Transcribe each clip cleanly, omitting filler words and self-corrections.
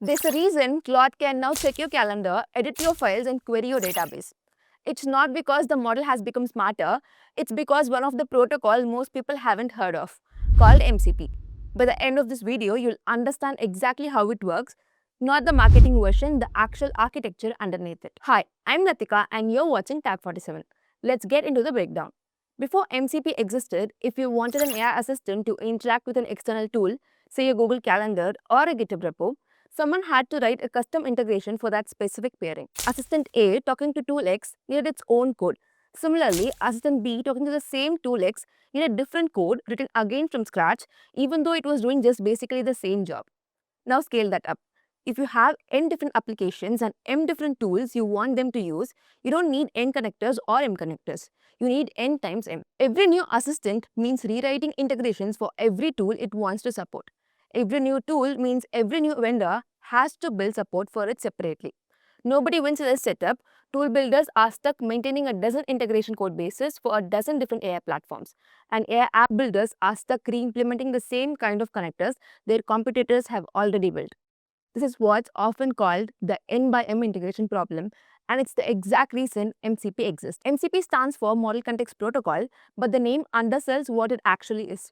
There's a reason Claude can now check your calendar, edit your files, and query your database. It's not because the model has become smarter, it's because one of the protocol most people haven't heard of, called MCP. By the end of this video, you'll understand exactly how it works, not the marketing version, the actual architecture underneath it. Hi, I'm Natika and you're watching Tag 47. Let's get into the breakdown. Before MCP existed, if you wanted an AI assistant to interact with an external tool, say a Google Calendar or a GitHub repo, someone had to write a custom integration for that specific pairing. Assistant A talking to tool X needed its own code. Similarly, Assistant B talking to the same tool X needed different code written again from scratch, even though it was doing just basically the same job. Now scale that up. If you have n different applications and m different tools you want them to use, you don't need n connectors or m connectors. You need n times m. Every new assistant means rewriting integrations for every tool it wants to support. Every new tool means every new vendor has to build support for it separately. Nobody wins in this setup. Tool builders are stuck maintaining a dozen integration code bases for a dozen different AI platforms. And AI app builders are stuck re-implementing the same kind of connectors their competitors have already built. This is what's often called the N by M integration problem, and it's the exact reason MCP exists. MCP stands for Model Context Protocol, but the name undersells what it actually is.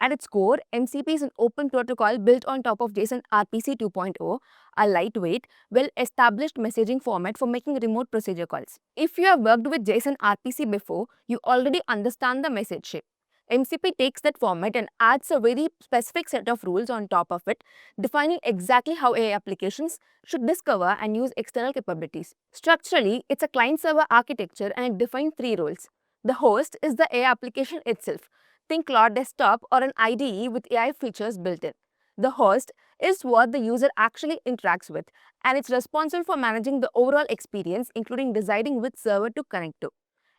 At its core, MCP is an open protocol built on top of JSON-RPC 2.0, a lightweight, well-established messaging format for making remote procedure calls. If you have worked with JSON-RPC before, you already understand the message shape. MCP takes that format and adds a very specific set of rules on top of it, defining exactly how AI applications should discover and use external capabilities. Structurally, it's a client-server architecture and it defines three roles. The host is the AI application itself. Think Claude Desktop or an IDE with AI features built in. The host is what the user actually interacts with, and it's responsible for managing the overall experience, including deciding which server to connect to.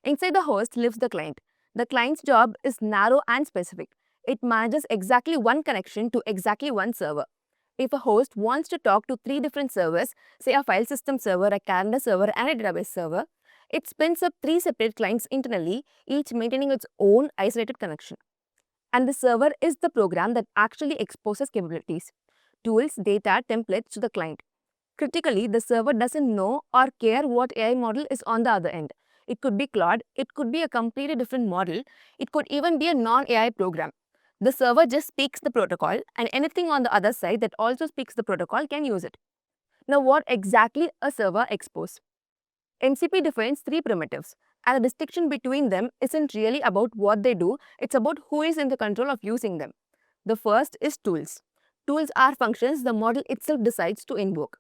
Inside the host lives the client. The client's job is narrow and specific. It manages exactly one connection to exactly one server. If a host wants to talk to three different servers, say a file system server, a calendar server, and a database server, it spins up three separate clients internally, each maintaining its own isolated connection. And the server is the program that actually exposes capabilities, tools, data, templates to the client. Critically, the server doesn't know or care what AI model is on the other end. It could be Claude, it could be a completely different model, it could even be a non-AI program. The server just speaks the protocol, and anything on the other side that also speaks the protocol can use it. Now, what exactly a server exposes? MCP defines three primitives, and the distinction between them isn't really about what they do, it's about who is in the control of using them. The first is tools. Tools are functions the model itself decides to invoke.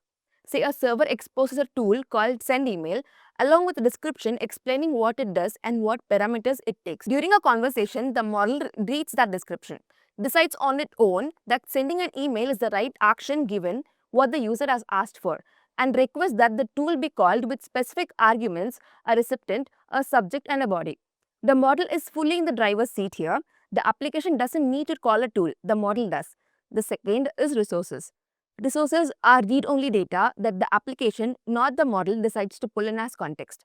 Say a server exposes a tool called send email along with a description explaining what it does and what parameters it takes. During a conversation, the model reads that description, decides on its own that sending an email is the right action given what the user has asked for, and requests that the tool be called with specific arguments, a recipient, a subject, and a body. The model is fully in the driver's seat here. The application doesn't need to call a tool, the model does. The second is resources. Resources are read-only data that the application, not the model, decides to pull in as context.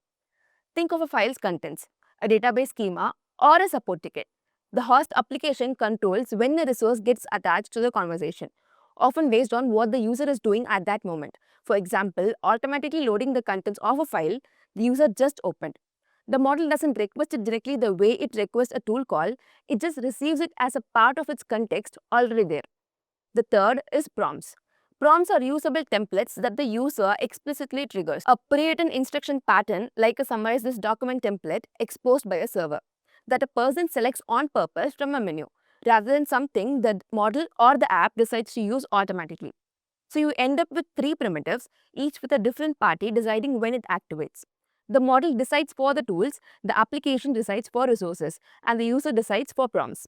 Think of a file's contents, a database schema, or a support ticket. The host application controls when a resource gets attached to the conversation, often based on what the user is doing at that moment. For example, automatically loading the contents of a file the user just opened. The model doesn't request it directly the way it requests a tool call, it just receives it as a part of its context already there. The third is prompts. Prompts are usable templates that the user explicitly triggers. A pre-written instruction pattern, like a summarize this document template exposed by a server, that a person selects on purpose from a menu, rather than something the model or the app decides to use automatically. So you end up with three primitives, each with a different party deciding when it activates. The model decides for the tools, the application decides for resources, and the user decides for prompts.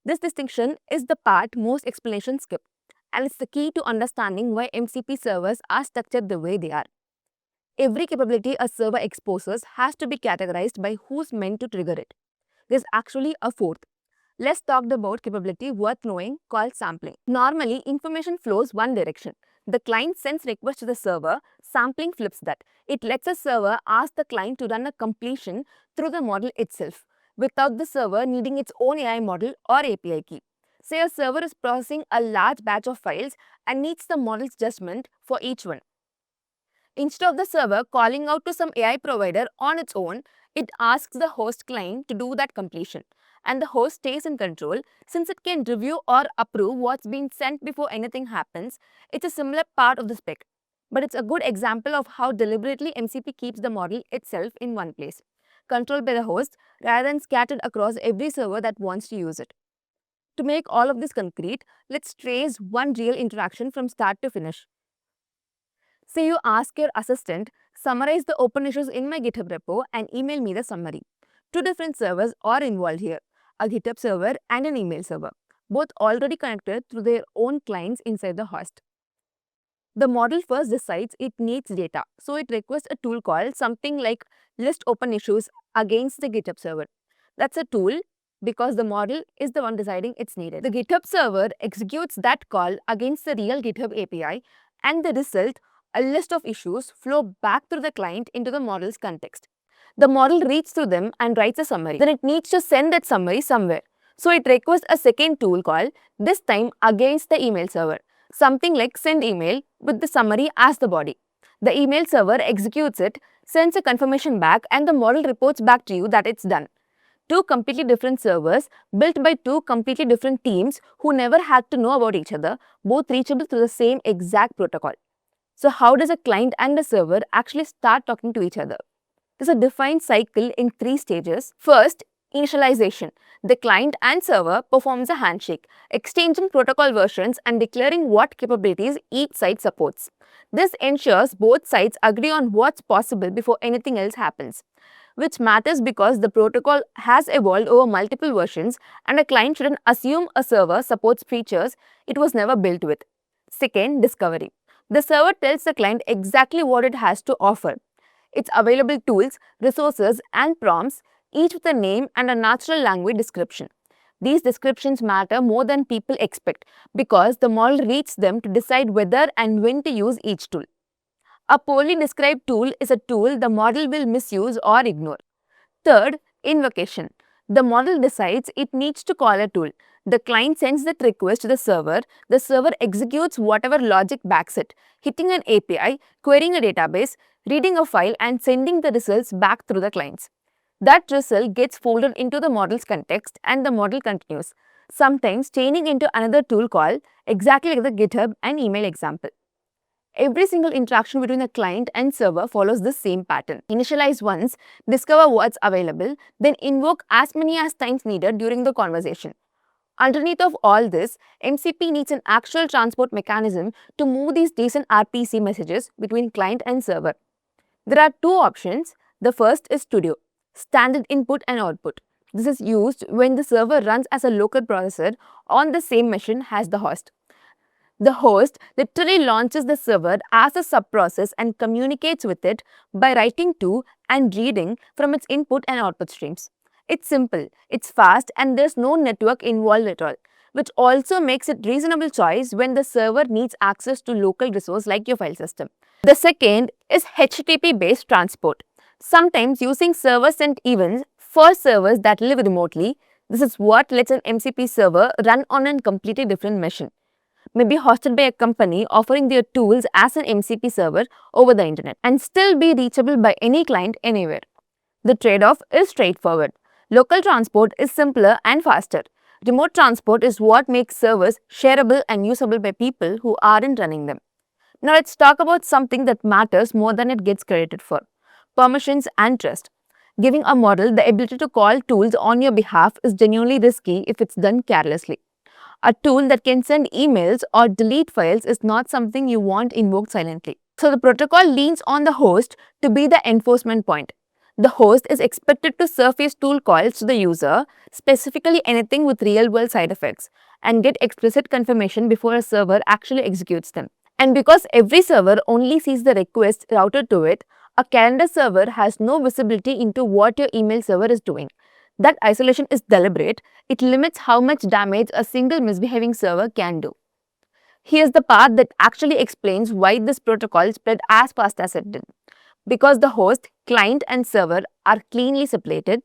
This distinction is the part most explanations skip, and it's the key to understanding why MCP servers are structured the way they are. Every capability a server exposes has to be categorized by who's meant to trigger it. There's actually a fourth. Let's talk about capability worth knowing called sampling. Normally, information flows one direction. The client sends request to the server, sampling flips that. It lets the server ask the client to run a completion through the model itself, without the server needing its own AI model or API key. Say a server is processing a large batch of files and needs the model's judgment for each one. Instead of the server calling out to some AI provider on its own, it asks the host client to do that completion. And the host stays in control since it can review or approve what's been sent before anything happens. It's a similar part of the spec. But it's a good example of how deliberately MCP keeps the model itself in one place, controlled by the host rather than scattered across every server that wants to use it. To make all of this concrete, let's trace one real interaction from start to finish. Say you ask your assistant, summarize the open issues in my GitHub repo and email me the summary. Two different servers are involved here, a GitHub server and an email server, both already connected through their own clients inside the host. The model first decides it needs data, so it requests a tool called something like list open issues against the GitHub server. That's a tool because the model is the one deciding it's needed. The GitHub server executes that call against the real GitHub API, and the result, a list of issues, flow back through the client into the model's context. The model reads through them and writes a summary. Then it needs to send that summary somewhere. So it requests a second tool call, this time against the email server. Something like send email with the summary as the body. The email server executes it, sends a confirmation back, and the model reports back to you that it's done. Two completely different servers built by two completely different teams who never had to know about each other, both reachable through the same exact protocol. So how does a client and a server actually start talking to each other? There's a defined cycle in 3 stages. First, initialization. The client and server performs a handshake, exchanging protocol versions and declaring what capabilities each side supports. This ensures both sides agree on what's possible before anything else happens, which matters because the protocol has evolved over multiple versions and a client shouldn't assume a server supports features it was never built with. Second, discovery. The server tells the client exactly what it has to offer, its available tools, resources, and prompts, each with a name and a natural language description. These descriptions matter more than people expect because the model reads them to decide whether and when to use each tool. A poorly described tool is a tool the model will misuse or ignore. Third, invocation. The model decides it needs to call a tool. The client sends that request to the server executes whatever logic backs it, hitting an API, querying a database, reading a file and sending the results back through the clients. That result gets folded into the model's context and the model continues, sometimes chaining into another tool call, exactly like the GitHub and email example. Every single interaction between the client and server follows the same pattern. Initialize once, discover what's available, then invoke as many as times needed during the conversation. Underneath of all this, MCP needs an actual transport mechanism to move these JSON-RPC messages between client and server. There are two options. The first is stdio, standard input and output. This is used when the server runs as a local processor on the same machine as the host. The host literally launches the server as a subprocess and communicates with it by writing to and reading from its input and output streams. It's simple, it's fast, and there's no network involved at all, which also makes it reasonable choice when the server needs access to local resource like your file system. The second is HTTP-based transport, sometimes using server-sent events for servers that live remotely. This is what lets an MCP server run on a completely different machine, may be hosted by a company offering their tools as an MCP server over the internet and still be reachable by any client anywhere. The trade-off is straightforward. Local transport is simpler and faster. Remote transport is what makes servers shareable and usable by people who aren't running them. Now let's talk about something that matters more than it gets credited for: permissions and trust. Giving a model the ability to call tools on your behalf is genuinely risky if it's done carelessly. A tool that can send emails or delete files is not something you want invoked silently. So the protocol leans on the host to be the enforcement point. The host is expected to surface tool calls to the user, specifically anything with real-world side effects, and get explicit confirmation before a server actually executes them. And because every server only sees the request routed to it, a calendar server has no visibility into what your email server is doing. That isolation is deliberate. It limits how much damage a single misbehaving server can do. Here's the part that actually explains why this protocol spread as fast as it did. Because the host, client and server are cleanly separated,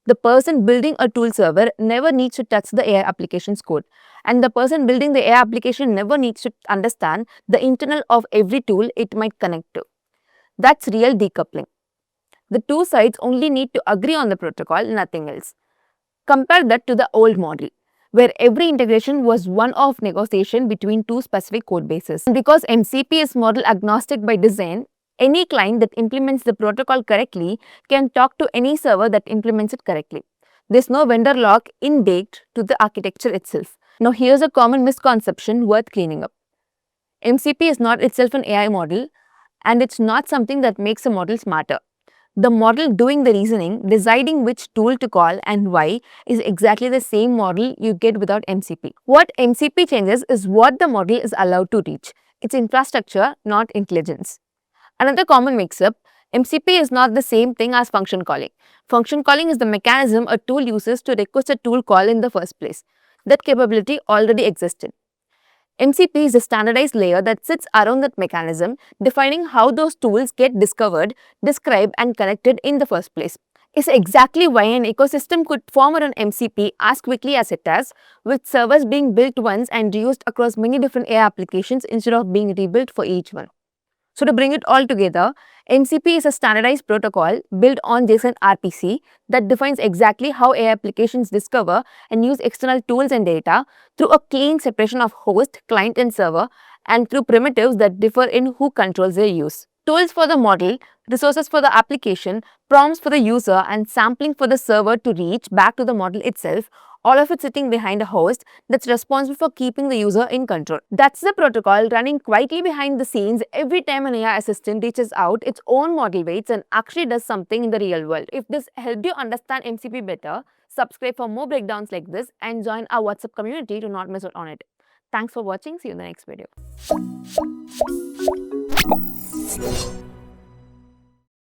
The person building a tool server never needs to touch the AI application's code. And the person building the AI application never needs to understand the internal of every tool it might connect to. That's real decoupling. The two sides only need to agree on the protocol, nothing else. Compare that to the old model, where every integration was one-off negotiation between two specific code bases. And because MCP is model agnostic by design, any client that implements the protocol correctly can talk to any server that implements it correctly. There's no vendor lock in-baked to the architecture itself. Now here's a common misconception worth cleaning up. MCP is not itself an AI model, and it's not something that makes a model smarter. The model doing the reasoning, deciding which tool to call and why, is exactly the same model you get without MCP. What MCP changes is what the model is allowed to reach. It's infrastructure, not intelligence. Another common mix-up, MCP is not the same thing as function calling. Function calling is the mechanism a tool uses to request a tool call in the first place. That capability already existed. MCP is a standardized layer that sits around that mechanism, defining how those tools get discovered, described, and connected in the first place. It's exactly why an ecosystem could form around MCP as quickly as it does, with servers being built once and reused across many different AI applications instead of being rebuilt for each one. So to bring it all together, MCP is a standardized protocol built on JSON-RPC that defines exactly how AI applications discover and use external tools and data through a clean separation of host, client, and server, and through primitives that differ in who controls their use. Tools for the model, resources for the application, prompts for the user, and sampling for the server to reach back to the model itself, all of it sitting behind a host that's responsible for keeping the user in control. That's the protocol running quietly behind the scenes every time an AI assistant reaches out its own model weights and actually does something in the real world. If this helped you understand MCP better, subscribe for more breakdowns like this and join our WhatsApp community to not miss out on it. Thanks for watching. See you in the next video.